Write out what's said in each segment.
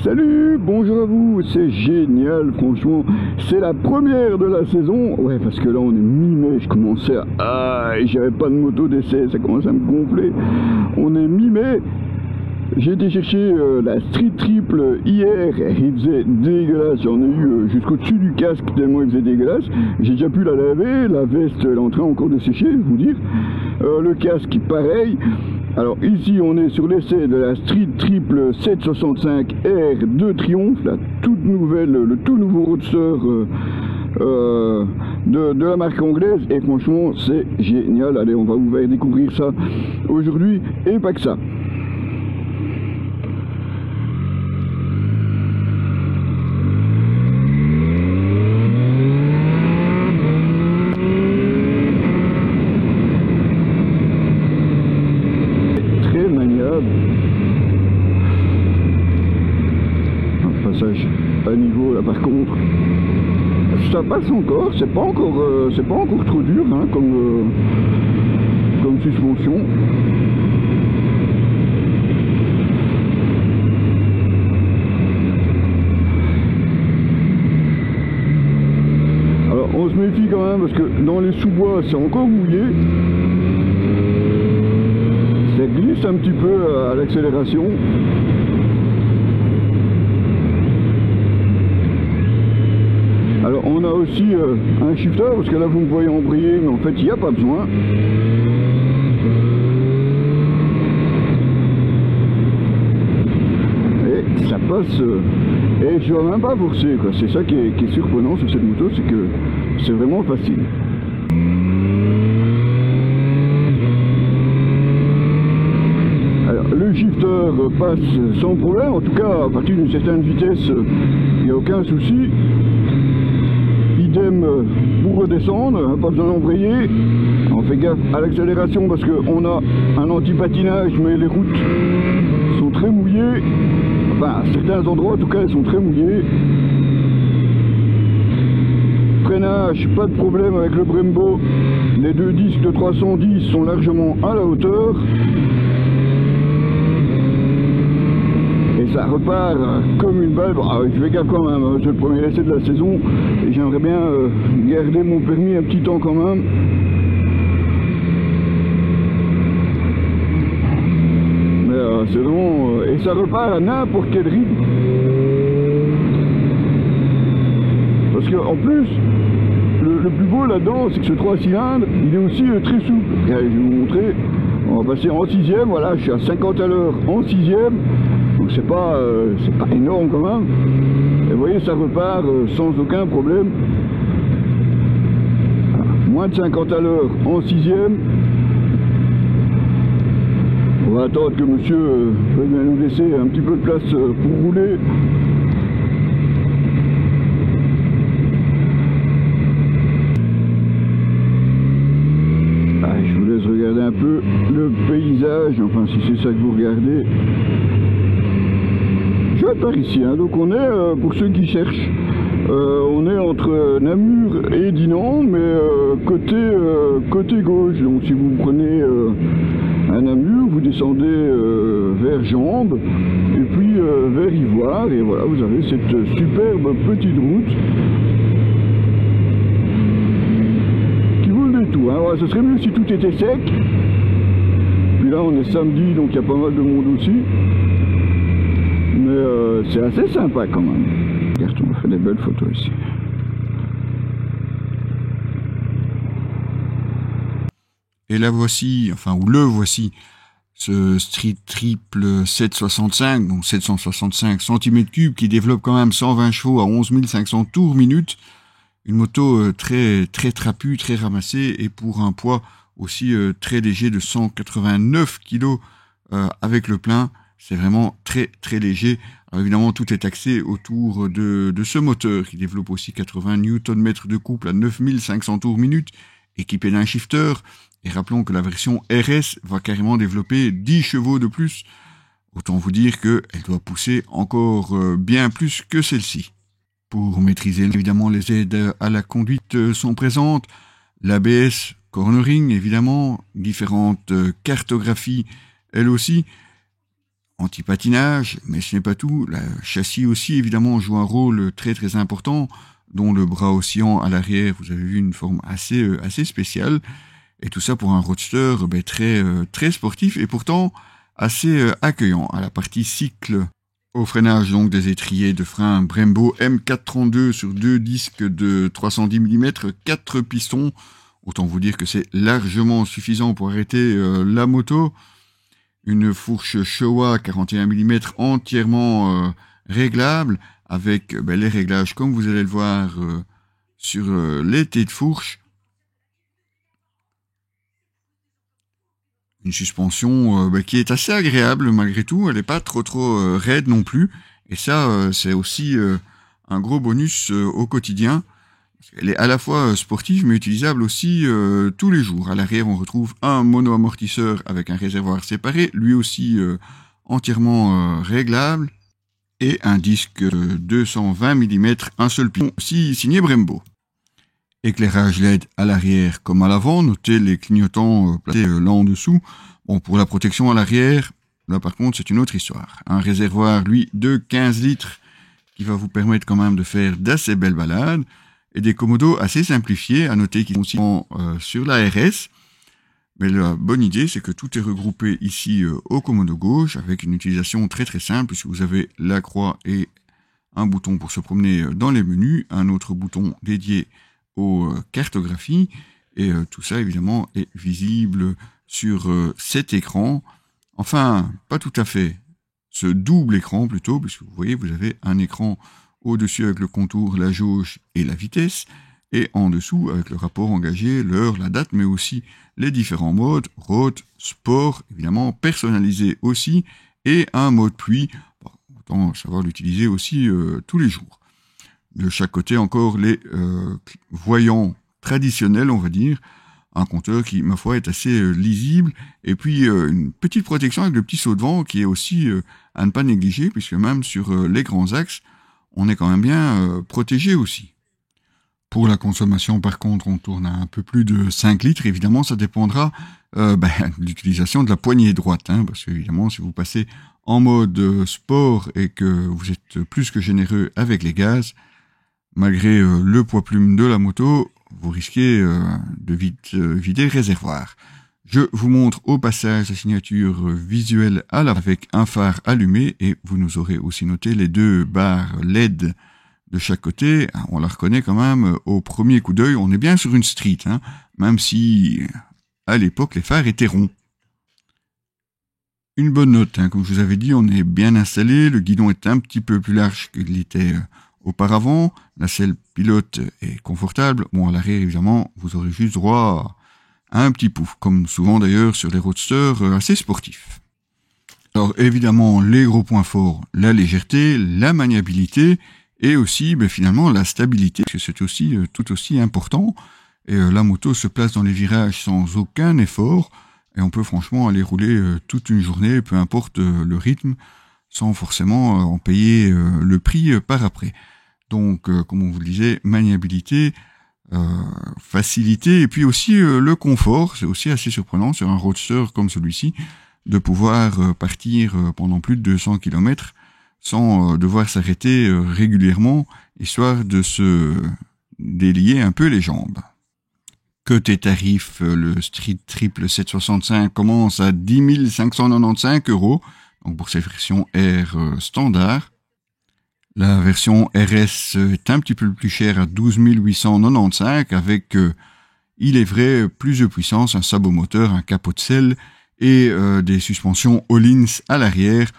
Salut, bonjour à vous, c'est génial, franchement, c'est la première de la saison. Ouais, parce que là on est mi-mai, je commençais à... Ah, j'avais pas de moto d'essai, ça commence à me gonfler. On est mi-mai. J'ai été chercher la Street Triple hier, il faisait dégueulasse, j'en ai eu jusqu'au-dessus du casque tellement il faisait dégueulasse. J'ai déjà pu la laver, la veste elle est en train encore de sécher, je vous dire. Le casque pareil. Alors ici on est sur l'essai de la Street Triple 765R de Triumph, la toute nouvelle, le tout nouveau roadster de la marque anglaise, et franchement c'est génial. Allez, on va vous faire découvrir ça aujourd'hui, et pas que ça. Un passage à niveau là par contre, ça passe encore, c'est pas encore trop dur hein, comme suspension. Alors on se méfie quand même parce que dans les sous-bois c'est encore mouillé. Ça glisse un petit peu à l'accélération. Alors on a aussi un shifter, parce que là vous me voyez embrayer, mais en fait il n'y a pas besoin. Et ça passe, et je ne dois même pas forcer, quoi. C'est ça qui est surprenant sur cette moto, c'est que c'est vraiment facile. Le shifter passe sans problème, en tout cas à partir d'une certaine vitesse, il n'y a aucun souci. Idem pour redescendre, pas besoin d'embrayer. On fait gaffe à l'accélération parce qu'on a un anti-patinage, mais les routes sont très mouillées. Enfin, à certains endroits en tout cas, elles sont très mouillées. Freinage, pas de problème avec le Brembo. Les deux disques de 310 sont largement à la hauteur. Ça repart comme une balle. Bon, je fais gaffe quand même, c'est le premier essai de la saison et j'aimerais bien garder mon permis un petit temps quand même. Mais c'est vraiment... et ça repart à n'importe quel rythme. Parce qu'en plus, le plus beau là-dedans, c'est que ce 3 cylindres, il est aussi très souple. Allez, je vais vous montrer. On va passer en 6ème, voilà, je suis à 50 à l'heure en 6ème. Donc c'est pas énorme quand même. Et vous voyez, ça repart sans aucun problème. Voilà. Moins de 50 à l'heure en 6ème. On va attendre que monsieur veuille nous laisser un petit peu de place pour rouler. Je vous laisse regarder un peu le paysage, enfin si c'est ça que vous regardez. Je vais par ici, hein. Donc on est, pour ceux qui cherchent, on est entre Namur et Dinan, mais côté gauche. Donc si vous prenez à Namur, vous descendez vers Jambes, et puis vers Ivoire, et voilà, vous avez cette superbe petite route qui vaut le détour. Hein. Voilà, ce serait mieux si tout était sec. Puis là on est samedi, donc il y a pas mal de monde aussi. Mais c'est assez sympa quand même. Regarde, on va faire des belles photos ici. Et la voici, enfin, ou le voici, ce Street Triple 765, donc 765 cm3, qui développe quand même 120 chevaux à 11 500 tours minute. Une moto très trapue, très ramassée, et pour un poids aussi très léger de 189 kg avec le plein. C'est vraiment très léger. Alors évidemment, tout est axé autour de ce moteur qui développe aussi 80 Nm de couple à 9500 tours minute, équipé d'un shifter. Et rappelons que la version RS va carrément développer 10 chevaux de plus. Autant vous dire qu'elle doit pousser encore bien plus que celle-ci. Pour maîtriser évidemment les aides à la conduite sont présentes. L'ABS, cornering évidemment, différentes cartographies elles aussi. anti-patinage, mais ce n'est pas tout. Le châssis aussi, évidemment, joue un rôle très très important, dont le bras oscillant à l'arrière, vous avez vu une forme assez spéciale. Et tout ça pour un roadster très sportif et pourtant assez accueillant. À la partie cycle, au freinage donc des étriers de frein Brembo M432 sur 2 disques de 310 mm, 4 pistons. Autant vous dire que c'est largement suffisant pour arrêter la moto. Une fourche Showa 41 mm entièrement réglable avec les réglages comme vous allez le voir sur les têtes de fourche. Une suspension qui est assez agréable malgré tout, elle n'est pas trop raide non plus, et ça c'est aussi un gros bonus au quotidien. Elle est à la fois sportive mais utilisable aussi tous les jours. À l'arrière on retrouve un mono-amortisseur avec un réservoir séparé, lui aussi entièrement réglable, et un disque 220 mm, un seul piston, aussi signé Brembo. Éclairage LED à l'arrière comme à l'avant, notez les clignotants placés là en dessous. Bon, pour la protection à l'arrière, là par contre c'est une autre histoire. Un réservoir, lui, de 15 litres qui va vous permettre quand même de faire d'assez belles balades, et des commodos assez simplifiés, à noter qu'ils sont aussi sur la RS. Mais la bonne idée, c'est que tout est regroupé ici au commodo gauche, avec une utilisation très très simple, puisque vous avez la croix et un bouton pour se promener dans les menus, un autre bouton dédié aux cartographies, et tout ça évidemment est visible sur cet écran, enfin pas tout à fait, ce double écran plutôt, puisque vous voyez vous avez un écran au-dessus avec le contour, la jauge et la vitesse, et en dessous avec le rapport engagé, l'heure, la date, mais aussi les différents modes, road, sport, évidemment personnalisé aussi, et un mode pluie, autant savoir l'utiliser aussi tous les jours. De chaque côté encore les voyants traditionnels, on va dire, un compteur qui, ma foi, est assez lisible, et puis une petite protection avec le petit saut de vent qui est aussi à ne pas négliger, puisque même sur les grands axes, on est quand même bien protégé aussi. Pour la consommation, par contre, on tourne à un peu plus de 5 litres, évidemment, ça dépendra de l'utilisation de la poignée droite, parce que évidemment, si vous passez en mode sport et que vous êtes plus que généreux avec les gaz, malgré le poids plume de la moto, vous risquez de vite vider le réservoir. Je vous montre au passage la signature visuelle à avec un phare allumé, et vous nous aurez aussi noté les 2 barres LED de chaque côté. On la reconnaît quand même au premier coup d'œil, on est bien sur une street, même si à l'époque les phares étaient ronds. Une bonne note, comme je vous avais dit, on est bien installé, le guidon est un petit peu plus large qu'il était auparavant, la selle pilote est confortable. Bon, à l'arrière, évidemment, vous aurez juste droit à un petit pouf, comme souvent d'ailleurs sur les roadsters assez sportifs. Alors évidemment, les gros points forts, la légèreté, la maniabilité, et aussi finalement la stabilité, parce que c'est aussi tout aussi important. Et la moto se place dans les virages sans aucun effort, et on peut franchement aller rouler toute une journée, peu importe le rythme, sans forcément en payer le prix par après. Donc, comme on vous le disait, maniabilité, facilité, et puis aussi le confort. C'est aussi assez surprenant sur un roadster comme celui-ci, de pouvoir partir pendant plus de 200 km sans devoir s'arrêter régulièrement, histoire de se délier un peu les jambes. Côté tarif, le Street Triple 765 commence à 10 595 €, donc pour cette version R standard. La version RS est un petit peu plus chère à 12 895 avec, il est vrai, plus de puissance, un sabot moteur, un capot de selle et des suspensions Öhlins à l'arrière.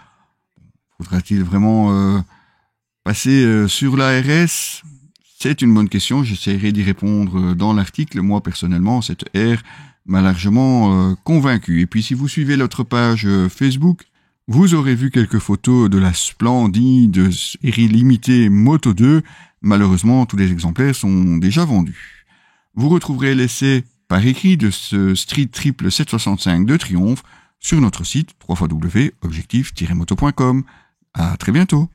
Faudra-t-il vraiment passer sur la RS ? C'est une bonne question, j'essaierai d'y répondre dans l'article. Moi, personnellement, cette R m'a largement convaincu. Et puis, si vous suivez notre page Facebook, vous aurez vu quelques photos de la splendide série limitée Moto 2. Malheureusement, tous les exemplaires sont déjà vendus. Vous retrouverez l'essai par écrit de ce Street Triple 765 de Triumph sur notre site www.objectif-moto.com. À très bientôt.